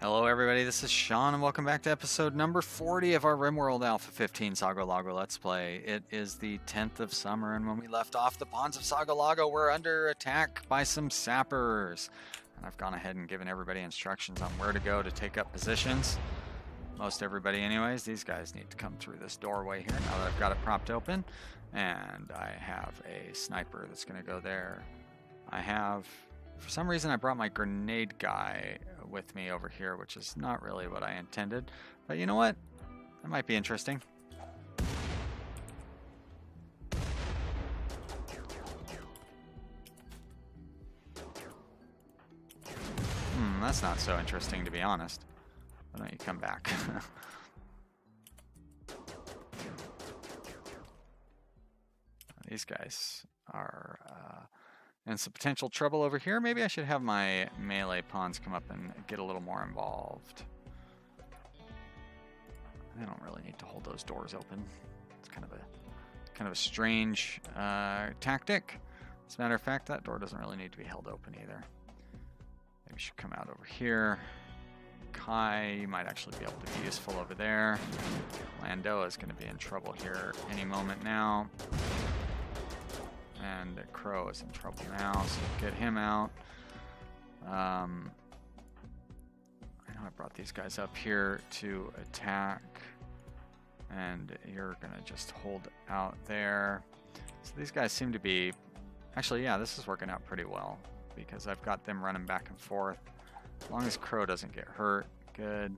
Hello everybody, this is Sean and welcome back to episode number 40 of our Rimworld A15 Sago Lago Let's Play. It is the 10th of summer, and when we left off, the ponds of Sago Lago were under attack by some sappers. And I've gone ahead and given everybody instructions on where to go to take up positions. Most everybody anyways. These guys need to come through this doorway here now that I've got it propped open. And I have a sniper that's going to go there. For some reason I brought my grenade guy with me over here, which is not really what I intended. But you know what? That might be interesting. That's not so interesting, to be honest. Why don't you come back? These guys are in some potential trouble over here. Maybe I should have my melee pawns come up and get a little more involved. They don't really need to hold those doors open. It's kind of a strange tactic. As a matter of fact, that door doesn't really need to be held open either. Maybe we should come out over here. Kai, you might actually be able to be useful over there. Landoa is going to be in trouble here any moment now. And Crow is in trouble now, so get him out. I know I brought these guys up here to attack, and you're gonna just hold out there. So these guys seem to be, actually, yeah, this is working out pretty well because I've got them running back and forth. As long as Crow doesn't get hurt, good.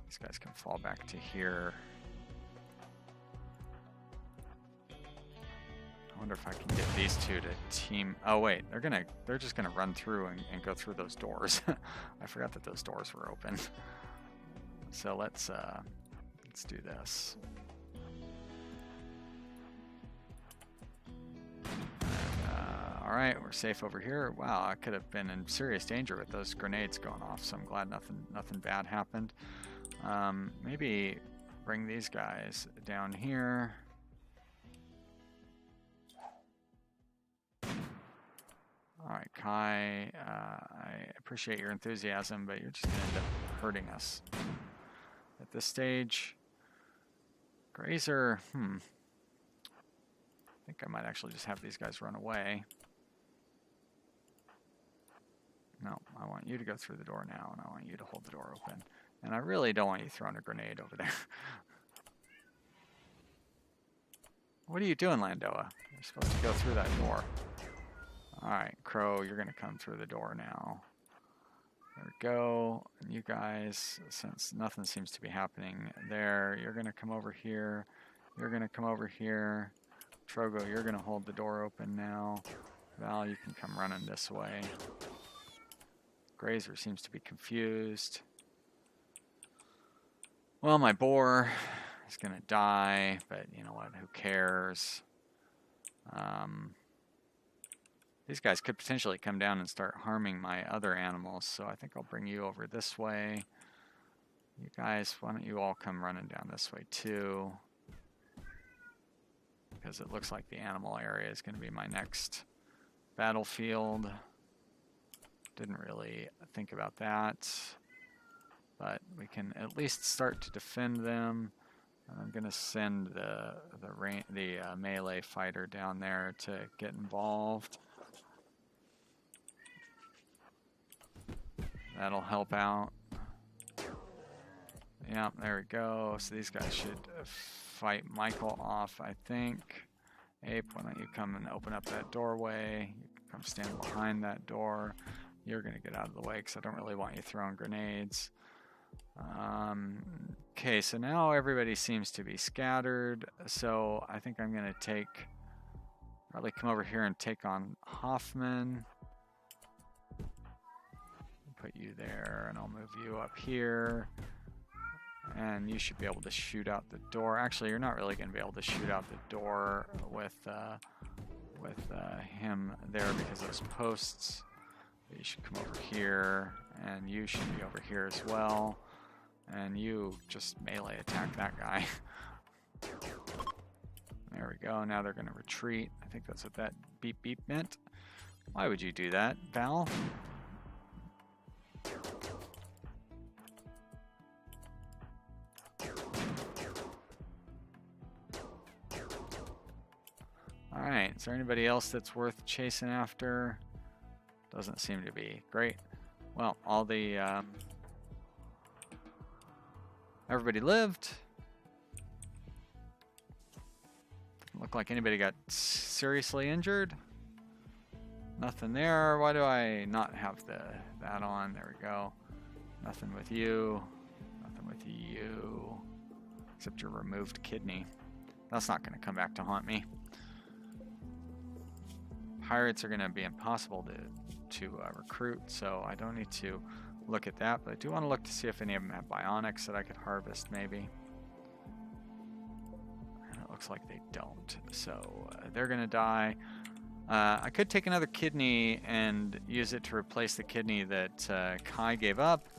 These guys can fall back to here. I wonder if I can get these two to team. Oh wait, they're just gonna run through and go through those doors. I forgot that those doors were open. So let's do this. All right, we're safe over here. Wow, I could have been in serious danger with those grenades going off. So I'm glad nothing bad happened. Maybe bring these guys down here. Alright, Kai, I appreciate your enthusiasm, but you're just going to end up hurting us. At this stage, Grazer, I think I might actually just have these guys run away. No, I want you to go through the door now, and I want you to hold the door open. And I really don't want you throwing a grenade over there. What are you doing, Landoa? You're supposed to go through that door. Alright, Crow, you're going to come through the door now. There we go. And you guys, since nothing seems to be happening there, you're going to come over here. You're going to come over here. Trogo, you're going to hold the door open now. Val, you can come running this way. Grazer seems to be confused. Well, my boar is going to die, but you know what? Who cares? These guys could potentially come down and start harming my other animals, so I think I'll bring you over this way. You guys, why don't you all come running down this way too? Because it looks like the animal area is going to be my next battlefield. Didn't really think about that, but we can at least start to defend them. And I'm going to send the melee fighter down there to get involved. That'll help out. Yeah, there we go. So these guys should fight Michael off, I think. Ape, why don't you come and open up that doorway? You can come stand behind that door. You're going to get out of the way because I don't really want you throwing grenades. Okay, so now everybody seems to be scattered. So I think I'm going to probably come over here and take on Hoffman. Put you there, and I'll move you up here. And you should be able to shoot out the door. Actually, you're not really going to be able to shoot out the door with him there because of those posts. But you should come over here, and you should be over here as well. And you just melee attack that guy. There we go. Now they're going to retreat. I think that's what that beep beep meant. Why would you do that, Val? Alright, is there anybody else that's worth chasing after? Doesn't seem to be. Great. Well, all the... everybody lived. Doesn't look like anybody got seriously injured. Nothing there. Why do I not have that on? There we go. Nothing with you. Nothing with you. Except your removed kidney. That's not going to come back to haunt me. Pirates are going to be impossible to recruit, so I don't need to look at that. But I do want to look to see if any of them have bionics that I could harvest, maybe. And it looks like they don't. So they're going to die. I could take another kidney and use it to replace the kidney that Kai gave up.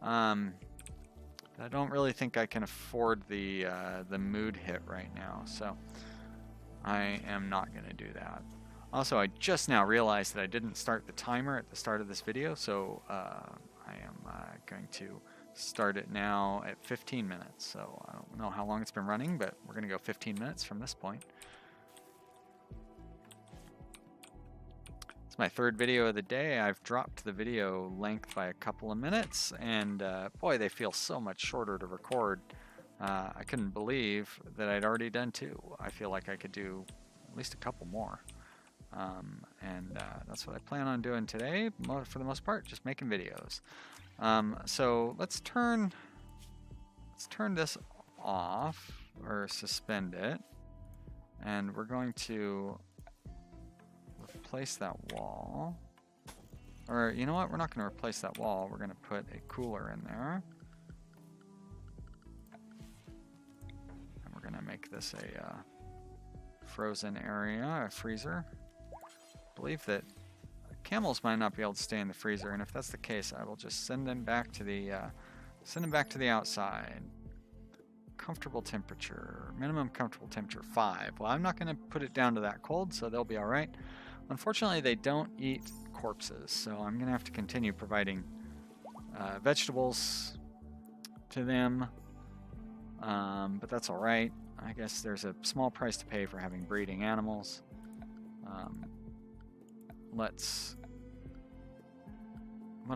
I don't really think I can afford the mood hit right now, so I am not going to do that. Also, I just now realized that I didn't start the timer at the start of this video, so I am going to start it now at 15 minutes. So I don't know how long it's been running, but we're going to go 15 minutes from this point. My third video of the day. I've dropped the video length by a couple of minutes, and boy, they feel so much shorter to record. I couldn't believe that I'd already done 2. I feel like I could do at least a couple more, and that's what I plan on doing today for the most part, just making videos. So let's turn this off, or suspend it, and we're going to replace that wall. Or you know what, we're not going to replace that wall, we're going to put a cooler in there, and we're going to make this a frozen area, a freezer. I believe that camels might not be able to stay in the freezer, and if that's the case, I will just send them back to the outside. Comfortable temperature, minimum comfortable temperature 5. Well, I'm not going to put it down to that cold, so they'll be all right. Unfortunately, they don't eat corpses, so I'm going to have to continue providing vegetables to them, but that's all right. I guess there's a small price to pay for having breeding animals. What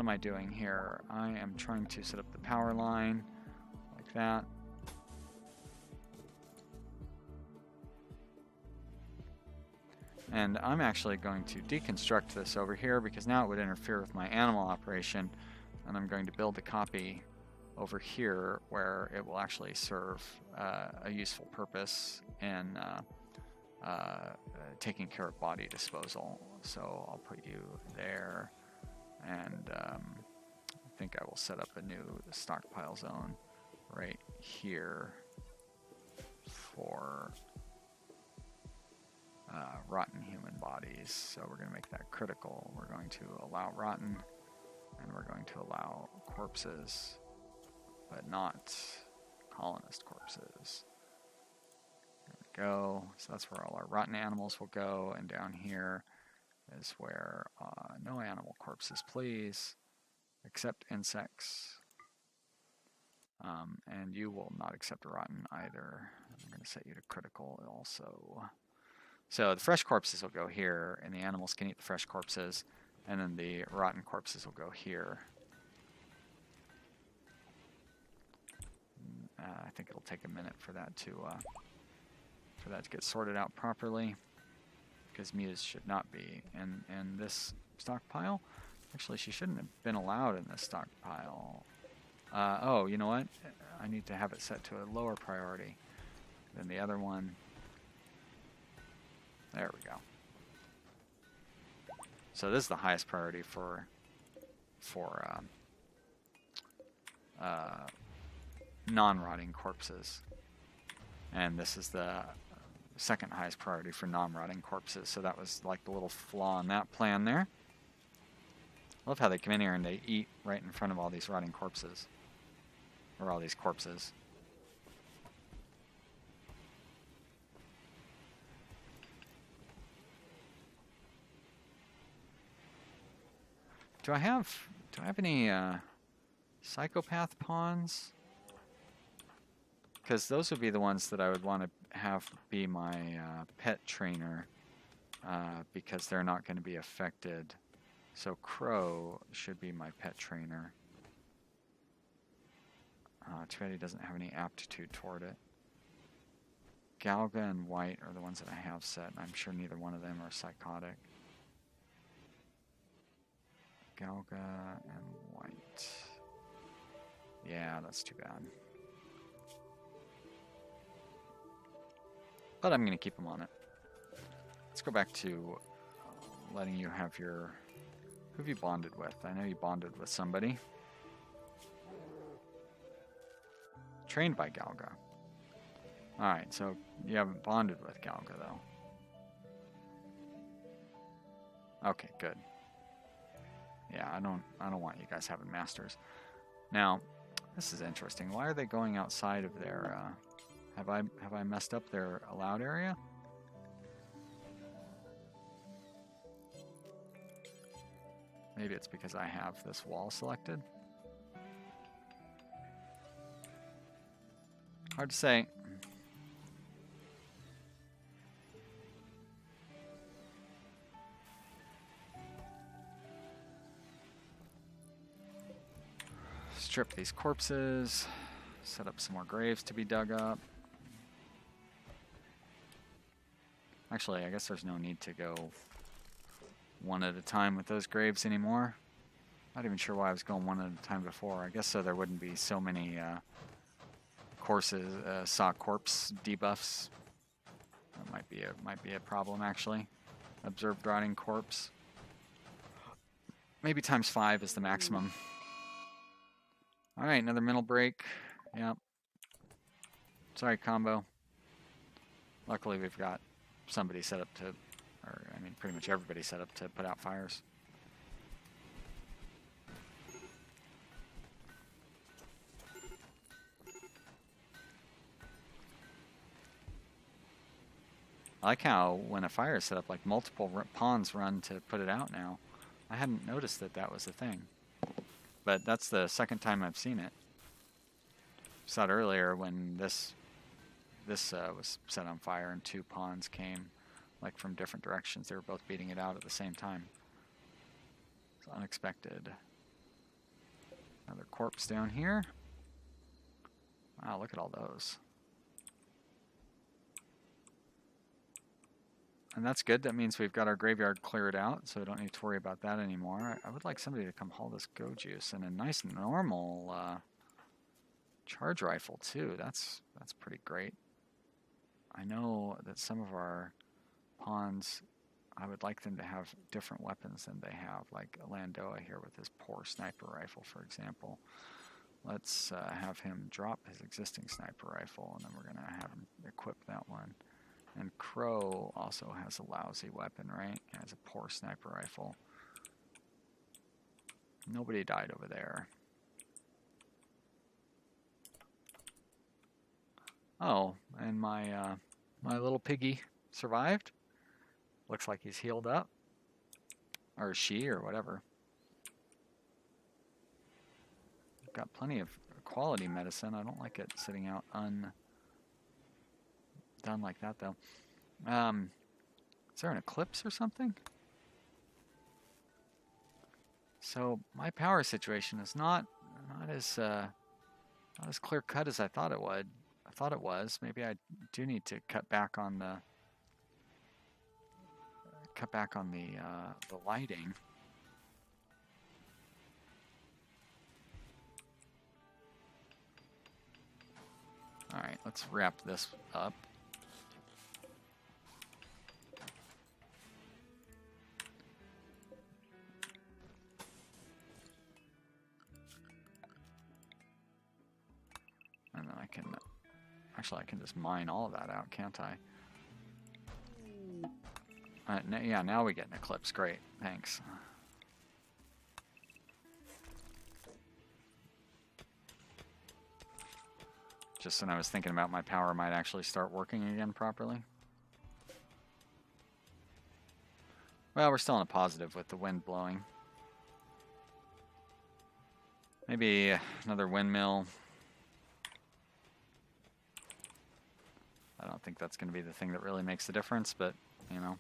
am I doing here? I am trying to set up the power line like that. And I'm actually going to deconstruct this over here because now it would interfere with my animal operation, and I'm going to build a copy over here where it will actually serve a useful purpose in taking care of body disposal. So I'll put you there, and I think I will set up a new stockpile zone right here for rotten human bodies. So we're going to make that critical. We're going to allow rotten, and we're going to allow corpses, but not colonist corpses. There we go. So that's where all our rotten animals will go, and down here is where no animal corpses, please, except insects. And you will not accept rotten either. I'm going to set you to critical also. So the fresh corpses will go here, and the animals can eat the fresh corpses, and then the rotten corpses will go here. I think it'll take a minute for that to get sorted out properly, because Muse should not be in this stockpile. Actually, she shouldn't have been allowed in this stockpile. Oh, you know what? I need to have it set to a lower priority than the other one. There we go. So this is the highest priority for non-rotting corpses, and this is the second highest priority for non-rotting corpses. So that was like the little flaw in that plan there. I love how they come in here and they eat right in front of all these rotting corpses, or all these corpses. Do I have any psychopath pawns? Because those would be the ones that I would want to have be my pet trainer. because they're not going to be affected. So Crow should be my pet trainer. Too bad he doesn't have any aptitude toward it. Galga and White are the ones that I have set, and I'm sure neither one of them are psychotic. Galga and White. Yeah, that's too bad. But I'm going to keep them on it. Let's go back to letting you have your... Who have you bonded with? I know you bonded with somebody. Trained by Galga. Alright, so you haven't bonded with Galga, though. Okay, good. Yeah, I don't want you guys having masters. Now, this is interesting. Why are they going outside of their... Have I messed up their allowed area? Maybe it's because I have this wall selected. Hard to say. Strip these corpses. Set up some more graves to be dug up. Actually, I guess there's no need to go one at a time with those graves anymore. Not even sure why I was going one at a time before. I guess so there wouldn't be so many saw corpse debuffs. That might be a problem actually. Observed rotting corpse. Maybe times 5 is the maximum. All right, another mental break. Yep. Sorry, combo. Luckily, we've got somebody set up to, or I mean, pretty much everybody set up to put out fires. I like how when a fire is set up, like multiple pawns run to put it out now. I hadn't noticed that that was a thing. But that's the second time I've seen it. Saw it earlier when this was set on fire and 2 pawns came like from different directions. They were both beating it out at the same time. It's unexpected. Another corpse down here. Wow, look at all those. And that's good. That means we've got our graveyard cleared out, so we don't need to worry about that anymore. I would like somebody to come haul this go juice and a nice normal charge rifle too. That's pretty great. I know that some of our pawns, I would like them to have different weapons than they have, like Landoa here with his poor sniper rifle, for example. Let's have him drop his existing sniper rifle, and then we're going to have him equip that one. And Crow also has a lousy weapon, right? He has a poor sniper rifle. Nobody died over there. Oh, and my my little piggy survived. Looks like he's healed up. Or she, or whatever. Got plenty of quality medicine. I don't like it sitting out done like that though. Is there an eclipse or something? So my power situation is not as clear cut as I thought it would. I thought it was. Maybe I do need to cut back on the lighting. All right, let's wrap this up. And then I can just mine all of that out, can't I? Yeah, now we get an eclipse. Great, thanks. Just when I was thinking about my power might actually start working again properly. Well, we're still in a positive with the wind blowing. Maybe another windmill. I don't think that's going to be the thing that really makes the difference, but, you know.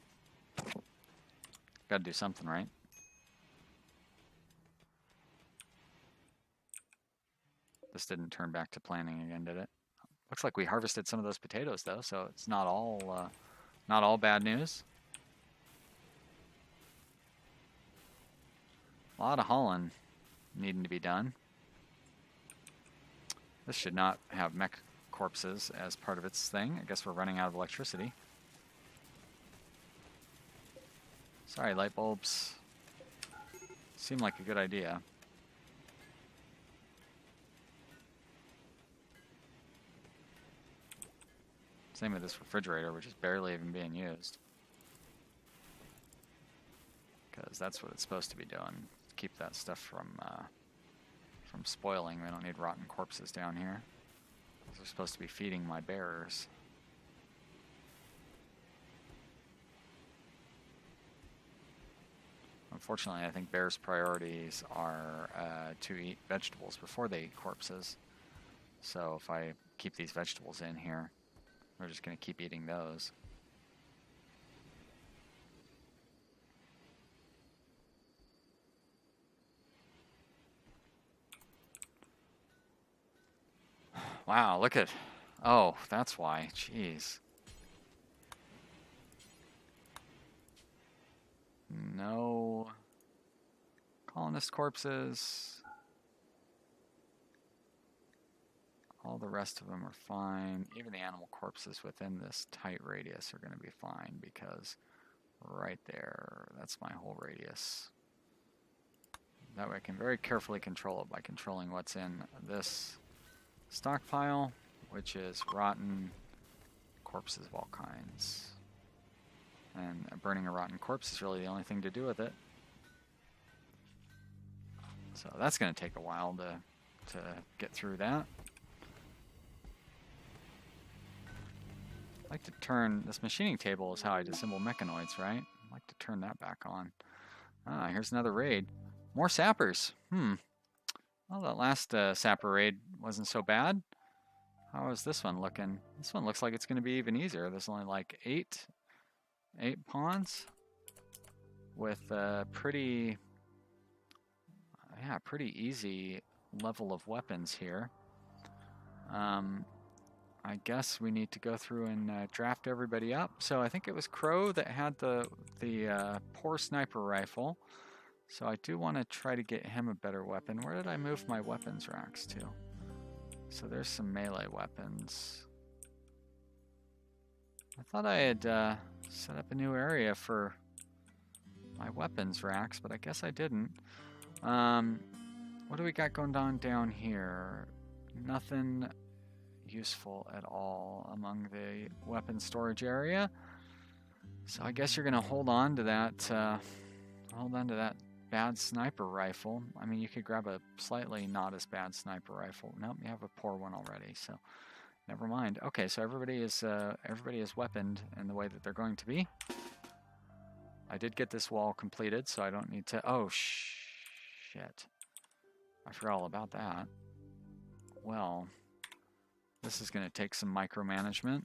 Got to do something, right? This didn't turn back to planting again, did it? Looks like we harvested some of those potatoes, though, so it's not all bad news. A lot of hauling needing to be done. This should not have mech corpses as part of its thing. I guess we're running out of electricity. Sorry, light bulbs. Seem like a good idea. Same with this refrigerator, which is barely even being used. Because that's what it's supposed to be doing. Keep that stuff from spoiling. We don't need rotten corpses down here. They're supposed to be feeding my bears. Unfortunately, I think bears' priorities are to eat vegetables before they eat corpses. So if I keep these vegetables in here, we're just going to keep eating those. Wow, look at... Oh, that's why. Jeez. No colonist corpses. All the rest of them are fine. Even the animal corpses within this tight radius are going to be fine because right there, that's my whole radius. That way I can very carefully control it by controlling what's in this stockpile, which is rotten corpses of all kinds. And burning a rotten corpse is really the only thing to do with it. So that's going to take a while to get through that. I like to turn, this machining table is how I disassemble mechanoids, right? I'd like to turn that back on. Ah, here's another raid. More sappers. Well, that last sapper raid wasn't so bad. How is this one looking? This one looks like it's going to be even easier. There's only like eight pawns with a pretty easy level of weapons here. I guess we need to go through and draft everybody up. So I think it was Crow that had the poor sniper rifle. So I do want to try to get him a better weapon. Where did I move my weapons racks to? So there's some melee weapons. I thought I had set up a new area for my weapons racks, but I guess I didn't. What do we got going on down here? Nothing useful at all among the weapon storage area. So I guess you're gonna hold on to that bad sniper rifle. I mean, you could grab a slightly not as bad sniper rifle. Nope, you have a poor one already, so never mind. Okay, so everybody is weaponed in the way that they're going to be. I did get this wall completed, so I don't need to... Oh, shit. I forgot all about that. Well, this is going to take some micromanagement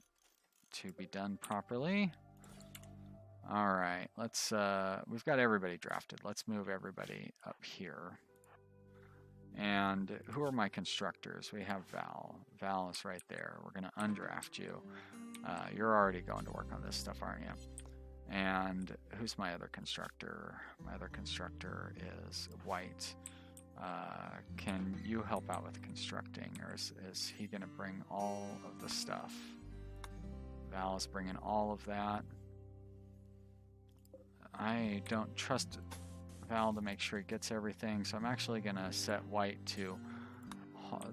to be done properly. All right, let's, we've got everybody drafted. Let's move everybody up here. And who are my constructors? We have Val. Val is right there. We're going to undraft you. You're already going to work on this stuff, aren't you? And who's my other constructor? My other constructor is White. Can you help out with constructing, or is he going to bring all of the stuff? Val is bringing all of that. I don't trust Val to make sure he gets everything, so I'm actually going to set White to...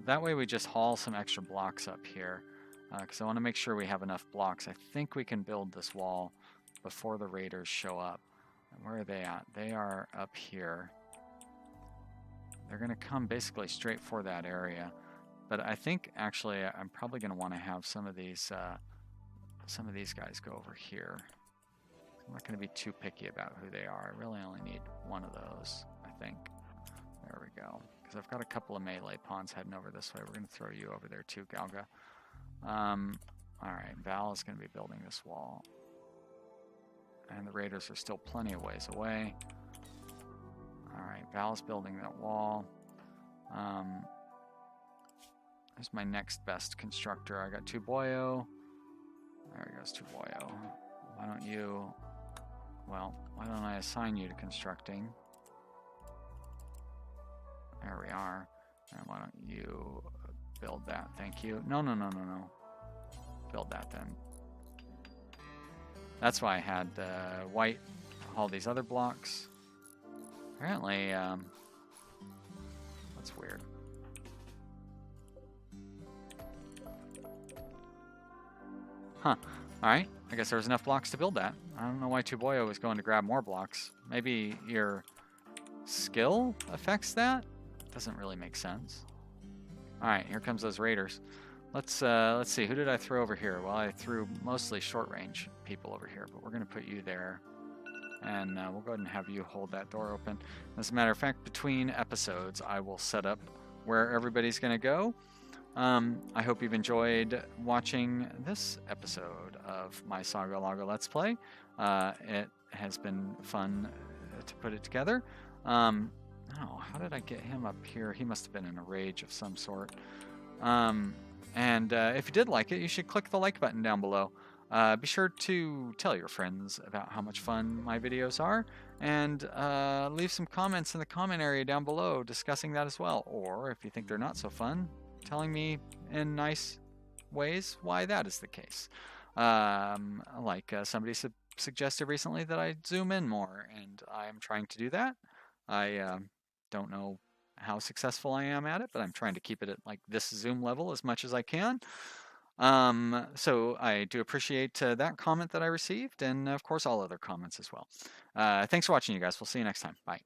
That way we just haul some extra blocks up here, because I want to make sure we have enough blocks. I think we can build this wall before the raiders show up. And where are they at? They are up here. They're going to come basically straight for that area. But I think actually I'm probably going to want to have some of these guys go over here. I'm not going to be too picky about who they are. I really only need one of those, I think. There we go. Because I've got a couple of melee pawns heading over this way. We're going to throw you over there too, Galga. Alright, Val is going to be building this wall. And the raiders are still plenty of ways away. Alright, Val's building that wall. There's my next best constructor. I got Tuboyo. There goes Tuboyo. Why don't you... Well, why don't I assign you to constructing? There we are. And why don't you build that? Thank you. No. Build that then. That's why I had white haul these other blocks. Apparently, that's weird. Huh. Alright, I guess there was enough blocks to build that. I don't know why Tuboyo was going to grab more blocks. Maybe your skill affects that? Doesn't really make sense. Alright, here comes those raiders. Let's see, who did I throw over here? Well, I threw mostly short range people over here, but we're going to put you there. And we'll go ahead and have you hold that door open. As a matter of fact, between episodes, I will set up where everybody's going to go. I hope you've enjoyed watching this episode of my Sago Lago Let's Play. It has been fun to put it together. Oh, how did I get him up here? He must have been in a rage of some sort. And if you did like it, you should click the like button down below. Be sure to tell your friends about how much fun my videos are, and leave some comments in the comment area down below discussing that as well. Or if you think they're not so fun, telling me in nice ways why that is the case. Like somebody suggested recently that I zoom in more, and I'm trying to do that. I don't know how successful I am at it, but I'm trying to keep it at like this zoom level as much as I can. So I do appreciate that comment that I received, and of course all other comments as well. Thanks for watching, you guys. We'll see you next time. Bye.